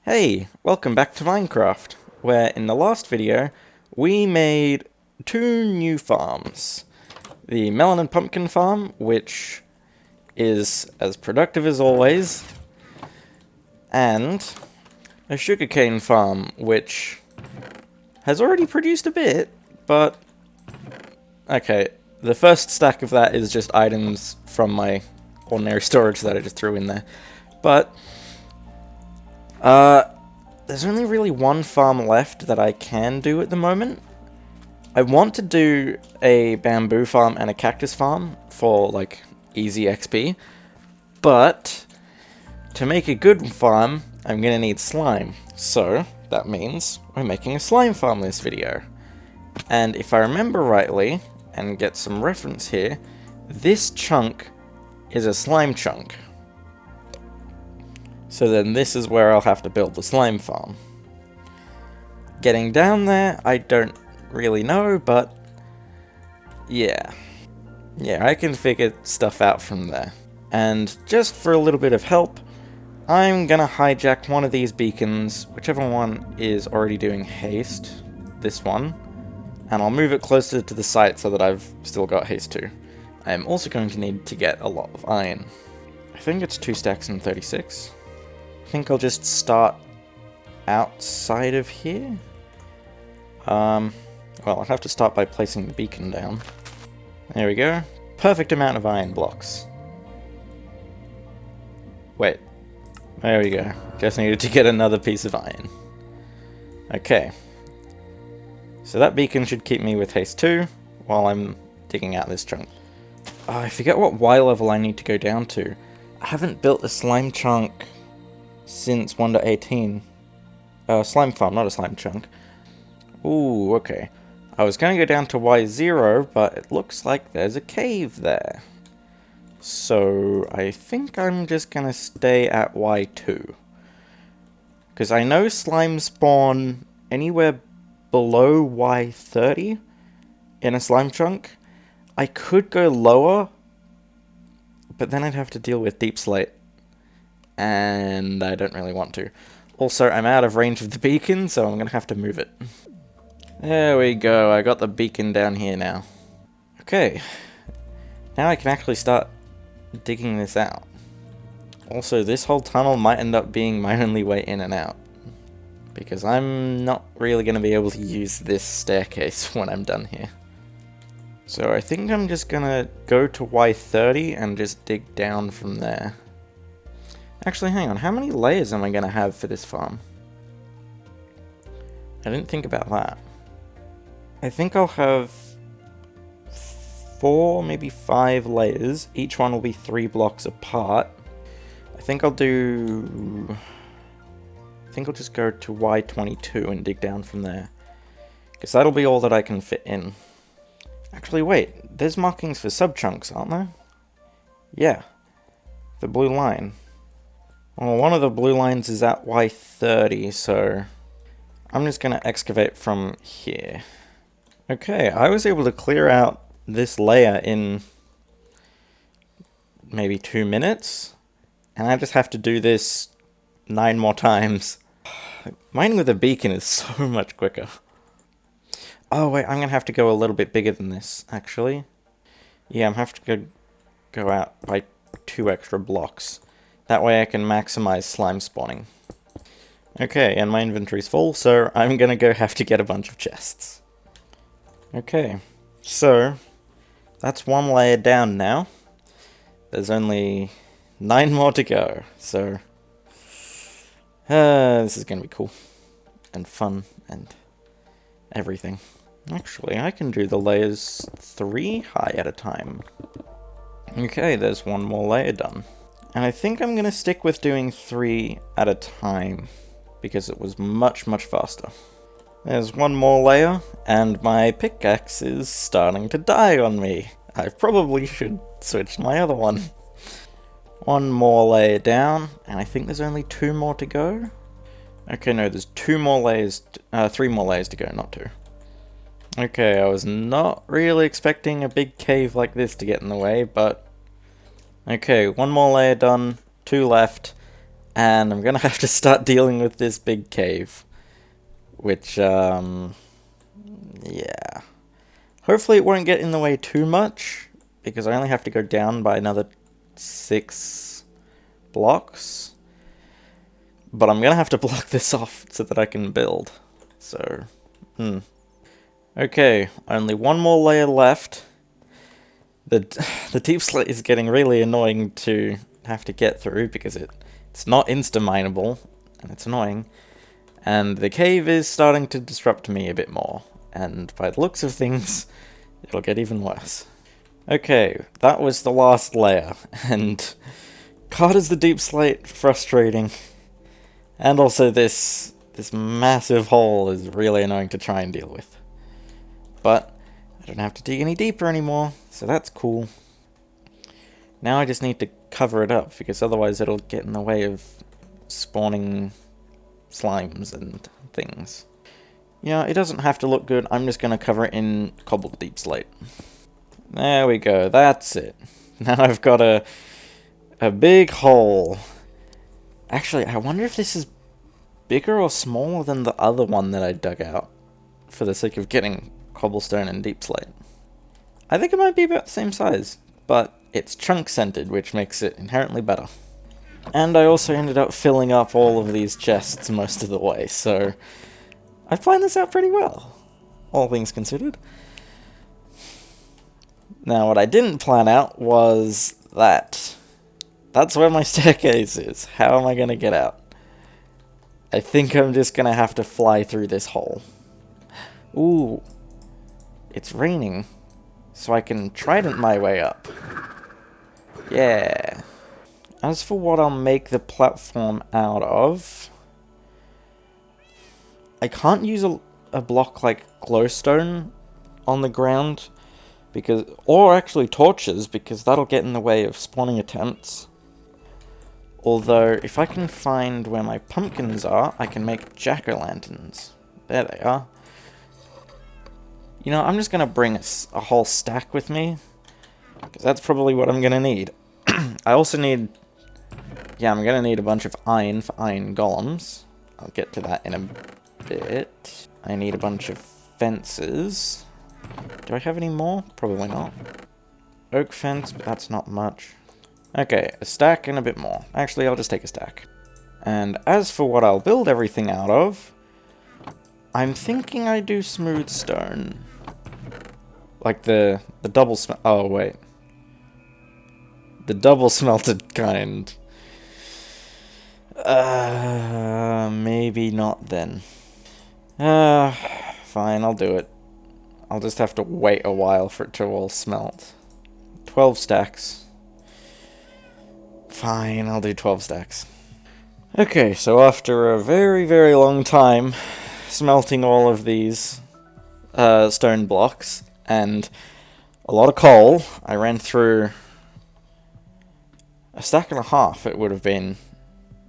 Hey, welcome back to Minecraft, where in the last video, we made two new farms. The melon and pumpkin farm, which is as productive as always, and a sugarcane farm, which has already produced a bit, but... okay, the first stack of that is just items from my ordinary storage that I just threw in there. But there's only really one farm left that I can do at the moment. I want to do a bamboo farm and a cactus farm for, like, easy XP. But to make a good farm, I'm gonna need slime. So, that means we're making a slime farm this video. And if I remember rightly, and get some reference here, this chunk is a slime chunk. So then this is where I'll have to build the slime farm. Getting down there, I don't really know, but yeah. Yeah, I can figure stuff out from there. And just for a little bit of help, I'm gonna hijack one of these beacons, whichever one is already doing haste, this one, and I'll move it closer to the site so that I've still got haste too. I'm also going to need to get a lot of iron. I think it's 2 stacks and 36. I think I'll just start outside of here. Well, I'll have to start by placing the beacon down. There we go. Perfect amount of iron blocks. Wait. There we go. Just needed to get another piece of iron. Okay. So that beacon should keep me with haste 2 while I'm digging out this chunk. Oh, I forget what Y level I need to go down to. I haven't built a slime chunk since 1.18. Slime farm, not a slime chunk. Ooh, okay. I was going to go down to Y0, but it looks like there's a cave there. So I think I'm just going to stay at Y2. Because I know slime spawn anywhere below Y30 in a slime chunk. I could go lower, but then I'd have to deal with deep slate. And I don't really want to. Also, I'm out of range of the beacon, so I'm going to have to move it. There we go, I got the beacon down here now. Okay, now I can actually start digging this out. Also, this whole tunnel might end up being my only way in and out, because I'm not really going to be able to use this staircase when I'm done here. So I think I'm just going to go to Y30 and just dig down from there. Actually, hang on, how many layers am I going to have for this farm? I didn't think about that. I think I'll have 4, maybe 5 layers. Each one will be 3 blocks apart. I think I'll just go to Y22 and dig down from there. Because that'll be all that I can fit in. Actually, wait. There's markings for sub-chunks, aren't there? Yeah. The blue line. Well, one of the blue lines is at Y30, so I'm just going to excavate from here. Okay, I was able to clear out this layer in maybe 2 minutes, and I just have to do this 9 more times. Mining with a beacon is so much quicker. Oh wait, I'm going to have to go a little bit bigger than this, actually. Yeah, I'm going to have to go out by 2 extra blocks. That way I can maximize slime spawning. Okay, and my inventory's full, so I'm going to go have to get a bunch of chests. Okay, so that's 1 layer down now. There's only 9 more to go, so this is going to be cool and fun and everything. Actually, I can do the layers 3 high at a time. Okay, there's 1 more layer done. And I think I'm going to stick with doing 3 at a time, because it was much, much faster. There's 1 more layer, and my pickaxe is starting to die on me. I probably should switch my other one. 1 more layer down, and I think there's only 2 more to go. Okay, no, there's 3 more layers to go, not 2. Okay, I was not really expecting a big cave like this to get in the way, but... okay, 1 more layer done, 2 left. And I'm gonna have to start dealing with this big cave. Which, yeah. Hopefully it won't get in the way too much, because I only have to go down by another 6 blocks. But I'm gonna have to block this off so that I can build. So, Okay, only one more layer left. The deep slate is getting really annoying to have to get through because it's not insta-mineable, and it's annoying. And the cave is starting to disrupt me a bit more, and by the looks of things, it'll get even worse. Okay, that was the last layer, and God, is the deep slate frustrating. And also this massive hole is really annoying to try and deal with. But I don't have to dig any deeper anymore, so that's cool. Now I just need to cover it up, because otherwise it'll get in the way of spawning slimes and things. Yeah, it doesn't have to look good. I'm just going to cover it in cobbled deep slate. There we go. That's it. Now I've got a big hole. Actually, I wonder if this is bigger or smaller than the other one that I dug out for the sake of getting cobblestone and deep slate. I think it might be about the same size, but it's chunk-centered, which makes it inherently better. And I also ended up filling up all of these chests most of the way, so I planned this out pretty well, all things considered. Now, what I didn't plan out was that. That's where my staircase is. How am I going to get out? I think I'm just going to have to fly through this hole. Ooh. It's raining, so I can trident my way up. Yeah. As for what I'll make the platform out of, I can't use a block like glowstone on the ground, or actually torches, because that'll get in the way of spawning attempts. Although, if I can find where my pumpkins are, I can make jack-o'-lanterns. There they are. You know, I'm just going to bring a whole stack with me, because that's probably what I'm going to need. I also need... Yeah, I'm going to need a bunch of iron for iron golems. I'll get to that in a bit. I need a bunch of fences. Do I have any more? Probably not. Oak fence, but that's not much. Okay, a stack and a bit more. Actually, I'll just take a stack. And as for what I'll build everything out of, I'm thinking I do smooth stone. Like the double oh, wait. The double smelted kind. Maybe not then. Fine, I'll do it. I'll just have to wait a while for it to all smelt. 12 stacks. Fine, I'll do 12 stacks. Okay, so after a very, very long time smelting all of these stone blocks and a lot of coal, I ran through a stack and a half, it would have been.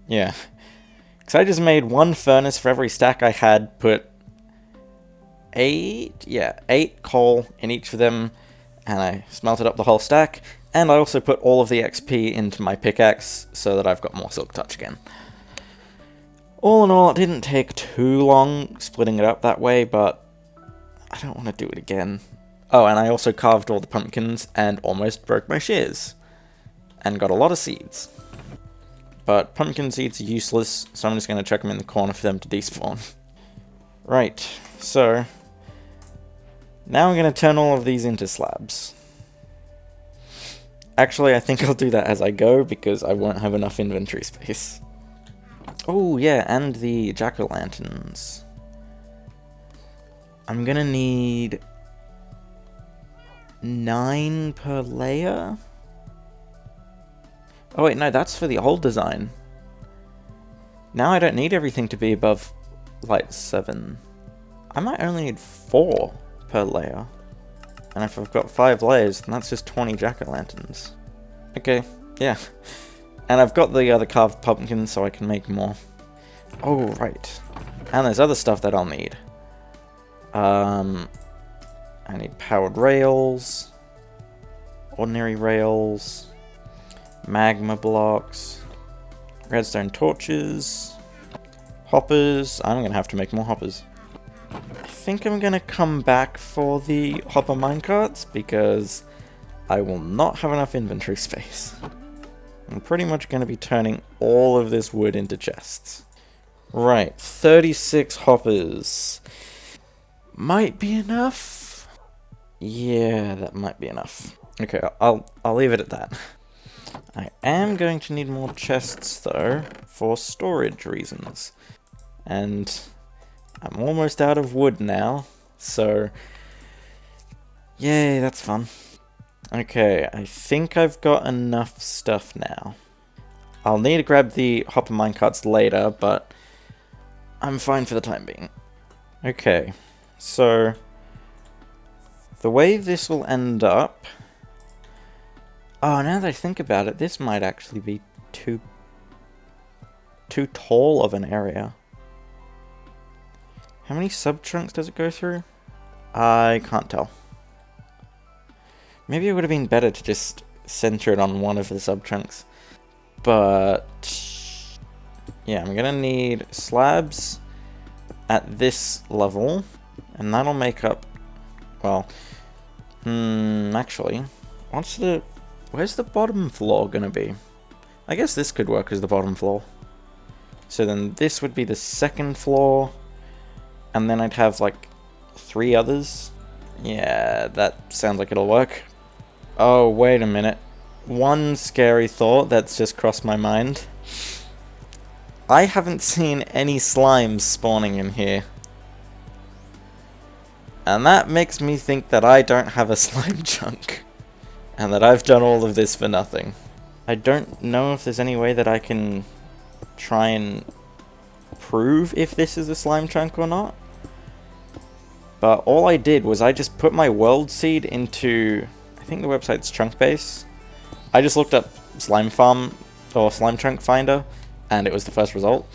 Yeah. Because I just made one furnace for every stack I had, put 8 coal in each of them, and I smelted up the whole stack. And I also put all of the XP into my pickaxe so that I've got more Silk Touch again. All in all, it didn't take too long splitting it up that way, but I don't want to do it again. Oh, and I also carved all the pumpkins and almost broke my shears. And got a lot of seeds. But pumpkin seeds are useless, so I'm just going to chuck them in the corner for them to despawn. Right, so now I'm going to turn all of these into slabs. Actually, I think I'll do that as I go, because I won't have enough inventory space. Oh, yeah, and the jack-o'-lanterns. I'm gonna need 9 per layer? Oh wait, no, that's for the old design. Now I don't need everything to be above light 7. I might only need 4 per layer. And if I've got 5 layers, then that's just 20 jack-o'-lanterns. Okay, yeah. And I've got the other carved pumpkins, so I can make more. Oh, right. And there's other stuff that I'll need. I need powered rails, ordinary rails, magma blocks, Redstone torches. Hoppers. I'm going to have to make more hoppers. I think I'm going to come back for the hopper minecarts because I will not have enough inventory space. I'm pretty much going to be turning all of this wood into chests. Right, 36 hoppers. Might be enough? Yeah, that might be enough. Okay, I'll leave it at that. I am going to need more chests, though, for storage reasons. And I'm almost out of wood now, so... Yay, that's fun. Okay, I think I've got enough stuff now. I'll need to grab the hopper minecarts later, but I'm fine for the time being. Okay, so the way this will end up... Oh, now that I think about it, this might actually be too tall of an area. How many sub-trunks does it go through? I can't tell. Maybe it would have been better to just center it on one of the sub-trunks. But yeah, I'm gonna need slabs at this level, and that'll make up, well, actually, where's the bottom floor gonna be? I guess this could work as the bottom floor. So then this would be the second floor, and then I'd have like 3 others. Yeah, that sounds like it'll work. Oh, wait a minute. One scary thought that's just crossed my mind. I haven't seen any slimes spawning in here. And that makes me think that I don't have a slime chunk. And that I've done all of this for nothing. I don't know if there's any way that I can try and prove if this is a slime chunk or not. But all I did was I just put my world seed into... I think the website's Chunkbase. I just looked up slime farm or slime chunk finder, and it was the first result.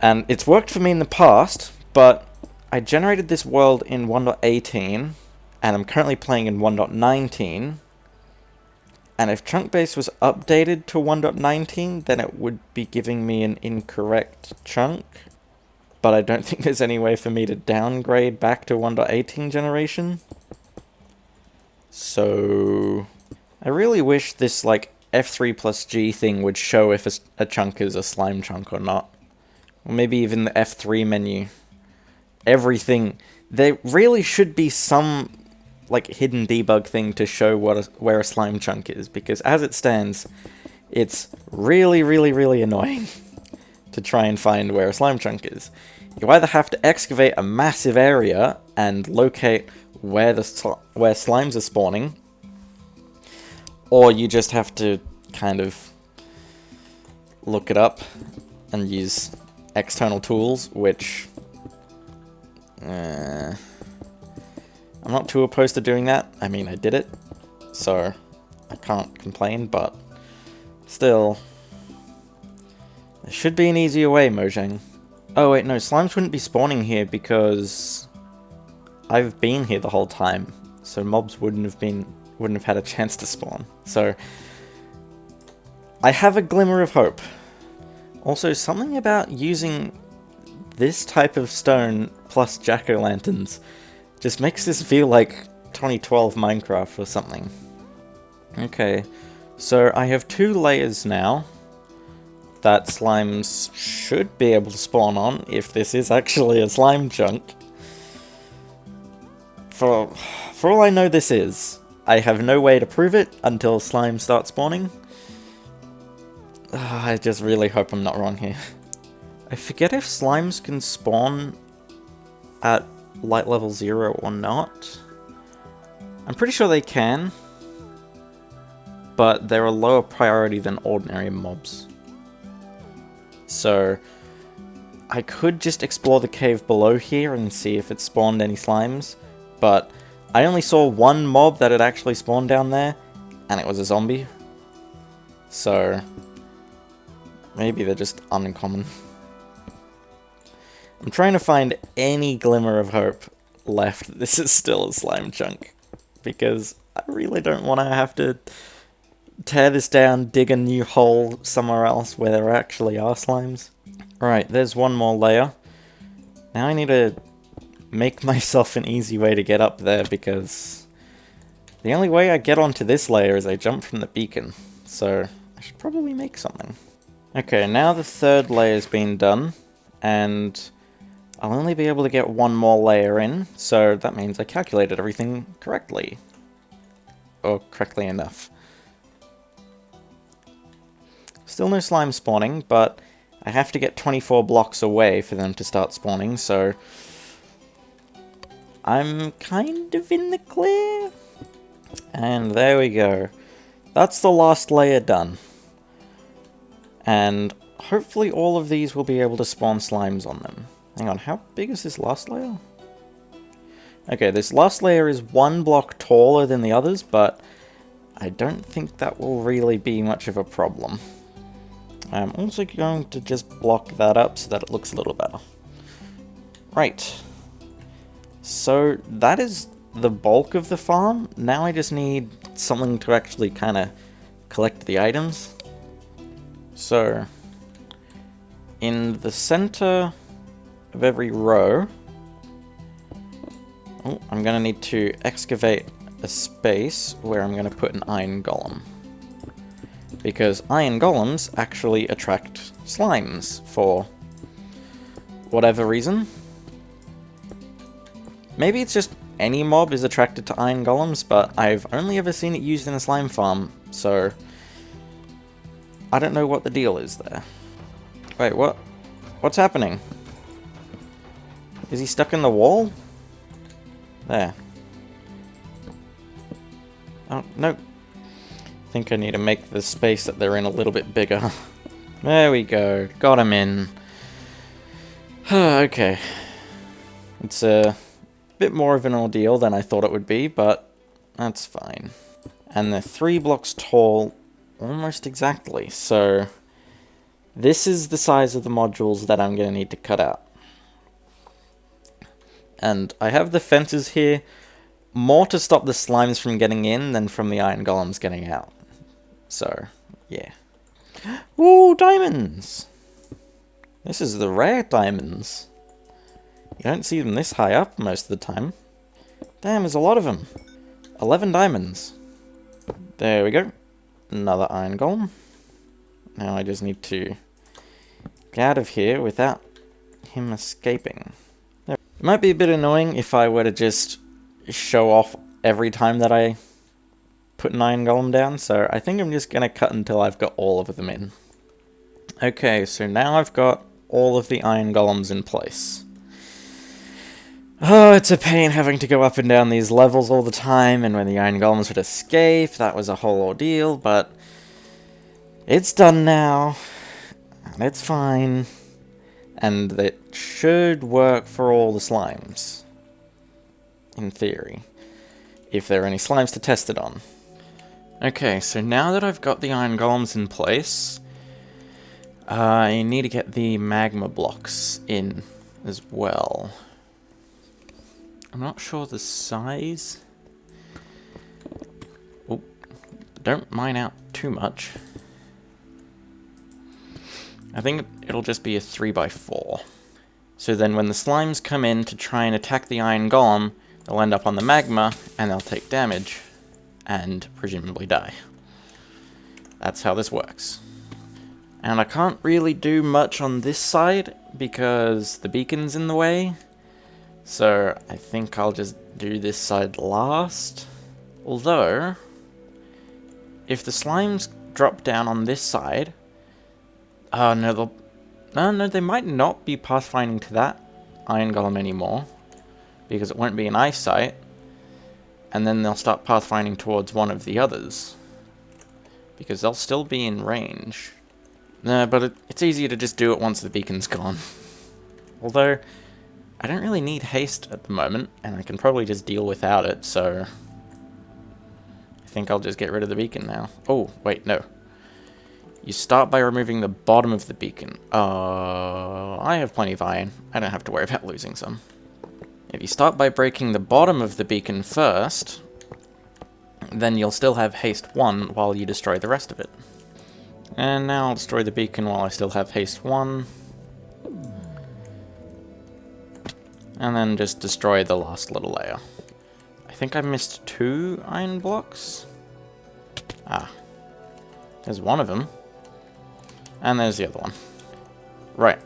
And it's worked for me in the past, but I generated this world in 1.18, and I'm currently playing in 1.19. And if Chunkbase was updated to 1.19, then it would be giving me an incorrect chunk. But I don't think there's any way for me to downgrade back to 1.18 generation. So I really wish this like F3 plus G thing would show if a chunk is a slime chunk or not. Or maybe even the F3 menu. Everything. There really should be some like hidden debug thing to show where a slime chunk is, because as it stands, it's really, really, really annoying to try and find where a slime chunk is. You either have to excavate a massive area and locate where where slimes are spawning, or you just have to kind of look it up and use external tools, which I'm not too opposed to doing that. I mean, I did it, so I can't complain, but still, there should be an easier way, Mojang. Oh wait, no, slimes wouldn't be spawning here because I've been here the whole time, so mobs wouldn't have had a chance to spawn. So I have a glimmer of hope. Also, something about using this type of stone plus jack-o'-lanterns just makes this feel like 2012 Minecraft or something. Okay, so I have 2 layers now that slimes should be able to spawn on if this is actually a slime chunk. For all I know this is. I have no way to prove it until slimes start spawning. I just really hope I'm not wrong here. I forget if slimes can spawn at light level 0 or not. I'm pretty sure they can, but they're a lower priority than ordinary mobs. So I could just explore the cave below here and see if it spawned any slimes, but I only saw one mob that had actually spawned down there, and it was a zombie. So maybe they're just uncommon. I'm trying to find any glimmer of hope left that this is still a slime chunk, because I really don't want to have to tear this down, dig a new hole somewhere else where there actually are slimes. Right, there's one more layer. Now I need to make myself an easy way to get up there, because the only way I get onto this layer is I jump from the beacon. So I should probably make something. Okay, now the third layer's been done, and I'll only be able to get one more layer in, so that means I calculated everything correctly. Or correctly enough. Still no slime spawning, but I have to get 24 blocks away for them to start spawning, so I'm kind of in the clear. And there we go. That's the last layer done. And hopefully all of these will be able to spawn slimes on them. Hang on, how big is this last layer? Okay, this last layer is 1 block taller than the others, but I don't think that will really be much of a problem. I'm also going to just block that up so that it looks a little better. Right. So that is the bulk of the farm. Now I just need something to actually kind of collect the items. So, in the center of every row, I'm going to need to excavate a space where I'm going to put an iron golem. Because iron golems actually attract slimes for whatever reason. Maybe it's just any mob is attracted to iron golems, but I've only ever seen it used in a slime farm, so I don't know what the deal is there. Wait, what? What's happening? Is he stuck in the wall? There. Oh, no. I think I need to make the space that they're in a little bit bigger. There we go. Got him in. Okay. It's a bit more of an ordeal than I thought it would be, but that's fine. And they're 3 blocks tall almost exactly, so this is the size of the modules that I'm going to need to cut out. And I have the fences here more to stop the slimes from getting in than from the iron golems getting out. So, yeah. Ooh, diamonds! This is the rare diamonds. You don't see them this high up most of the time. Damn, there's a lot of them. 11 diamonds. There we go. Another iron golem. Now I just need to get out of here without him escaping. It might be a bit annoying if I were to just show off every time that I put an iron golem down, so I think I'm just going to cut until I've got all of them in. Okay, so now I've got all of the iron golems in place. Oh, it's a pain having to go up and down these levels all the time, and when the iron golems would escape, that was a whole ordeal, but it's done now, and it's fine, and it should work for all the slimes, in theory, if there are any slimes to test it on. Okay, so now that I've got the iron golems in place, I need to get the magma blocks in as well. I'm not sure the size. Oh, don't mine out too much. I think it'll just be a 3x4. So then when the slimes come in to try and attack the iron golem, they'll end up on the magma, and they'll take damage, and presumably die. That's how this works. And I can't really do much on this side, because the beacon's in the way. So I think I'll just do this side last. Although, if the slimes drop down on this side, no, they might not be pathfinding to that iron golem anymore, because it won't be an eyesight, and then they'll start pathfinding towards one of the others, because they'll still be in range. No, but it's easier to just do it once the beacon's gone. Although, I don't really need haste at the moment, and I can probably just deal without it, so I think I'll just get rid of the beacon now. Oh, wait, no. You start by removing the bottom of the beacon. I have plenty of iron. I don't have to worry about losing some. If you start by breaking the bottom of the beacon first, then you'll still have haste 1 while you destroy the rest of it. And now I'll destroy the beacon while I still have haste 1. And then just destroy the last little layer. I think I missed 2 iron blocks. Ah. There's one of them. And there's the other one. Right.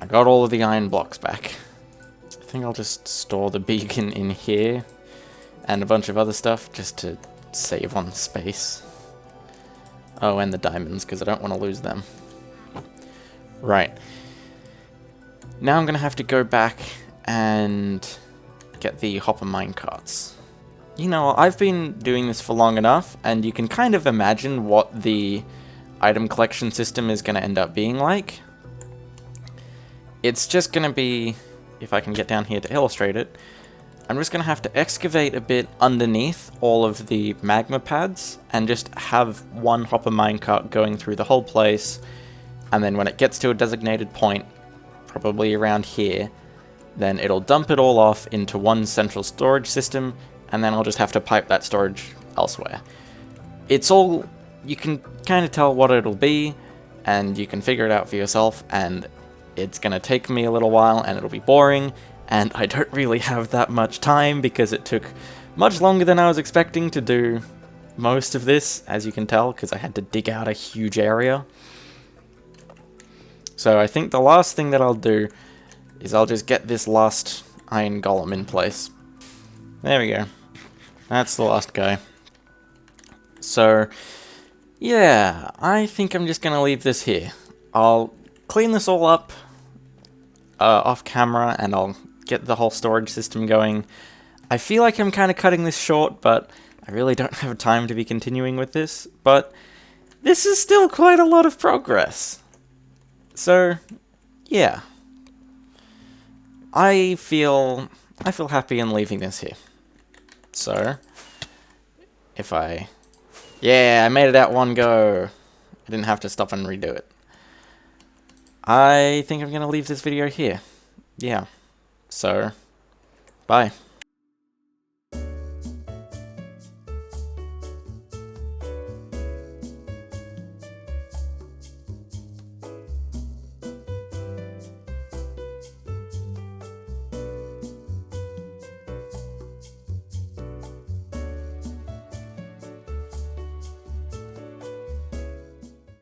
I got all of the iron blocks back. I think I'll just store the beacon in here. And a bunch of other stuff just to save on space. Oh, and the diamonds, because I don't want to lose them. Right. Now I'm going to have to go back and get the hopper minecarts. You know, I've been doing this for long enough, and you can kind of imagine what the item collection system is going to end up being like. It's just going to be, if I can get down here to illustrate it, I'm just going to have to excavate a bit underneath all of the magma pads and just have one hopper minecart going through the whole place, and then when it gets to a designated point, probably around here, then it'll dump it all off into one central storage system, and then I'll just have to pipe that storage elsewhere. It's all, you can kind of tell what it'll be, and you can figure it out for yourself, and it's going to take me a little while, and it'll be boring, and I don't really have that much time because it took much longer than I was expecting to do most of this, as you can tell, because I had to dig out a huge area. So I think the last thing that I'll do is I'll just get this last iron golem in place. There we go. That's the last guy. So, yeah, I think I'm just going to leave this here. I'll clean this all up off camera, and I'll get the whole storage system going. I feel like I'm kind of cutting this short, but I really don't have time to be continuing with this. But this is still quite a lot of progress. So, yeah. I feel happy in leaving this here. So, if yeah, I made it out one go. I didn't have to stop and redo it. I think I'm going to leave this video here. Yeah. So, bye.